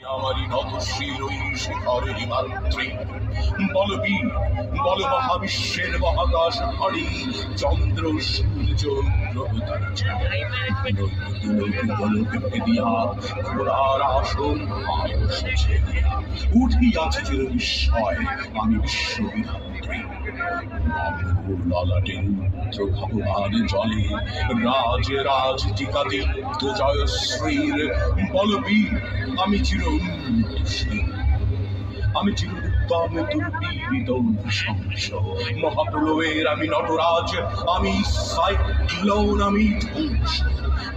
আমারই নতশির ওই শিখরে হিমাদ্রি বলবীর বল মহাবিশ্বের মহাকাশ ভারী চন্দ্র সূর্য গ্রহ তারা ঘোড়ার আসন বসেছে উঠিয়াছে চির বিস্ময় আমি বিশ্ববিধাত্রী ললাটের রুদ্র ভগবান জলে রাজ রাজ টিকা দীপ্ত জয়শ্রীর বলবীর আমি চির উন্নতশীল আমি চিরোত্তম দুর্বীরিত নৃশংস মহাপ্রলয়ের আমি নটরাজ আমি সাইক্লোন আমি ধ্বংস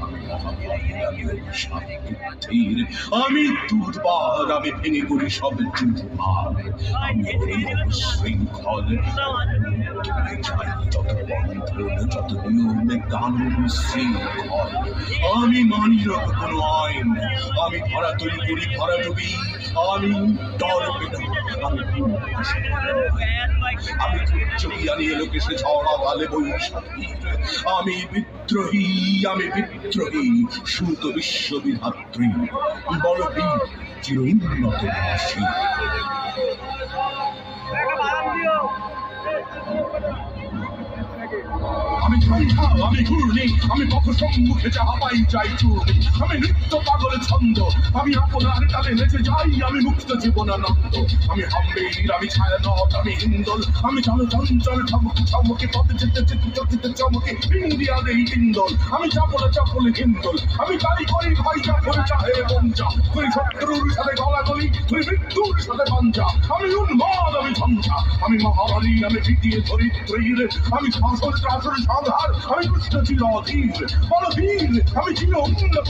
আমি মহাভয়ের আমি অভিশাপ বুদ্ধির আমি দুর্বার আমি ভেঙে করি সব যুদ্ধভার আমি শৃঙ্খল যত বন্ধন যত নিয়মে কানুন শৃঙ্খল আমি মানি না কোনো আইন আমি ধরা তৈরি করি ধরা ডুবি আমি ডরবে না আমি চুকিয়ানি এলোকে সে ঝড়া বালে বৈশাখী আমি বিদ্রোহী সুত বিশ্ববিধাত্রী বলবীর চির উন্নত রাশি আমি ঝঞ্ঝা আমি ঘূর্ণি আমি পথ সম্মুখে যাহা পাই যাই চূর্ণি আমি নৃত্য পাগল ছন্দ আমি আপনার কালে নেচে যাই আমি মুক্ত জীবনানন্দ আমি হাম্বের আমি ছায়ানট আমি হিন্দল আমি চলো চঞ্চল ঠমকে পথে যেতে যেতে চটিতে চমকে ইন্ডিয়া দেই ইন্দল আমি চাপলে হিন্দল আমি গাড়ি করি ভাই চাপলে চাহে বঞ্চা তুই শত্রুর সাথে গলাগলি তুই মৃত্যুর সাথে পাঞ্চা আমি উন্মাদ আমি ঝঞ্ঝা আমি মহাবালী আমি পিটিয়ে ধরিত্রীর আমি শাসন শাসন সংহার আমি কৃষ্ণ চির অধীর বলবীর আমি চির উন্নত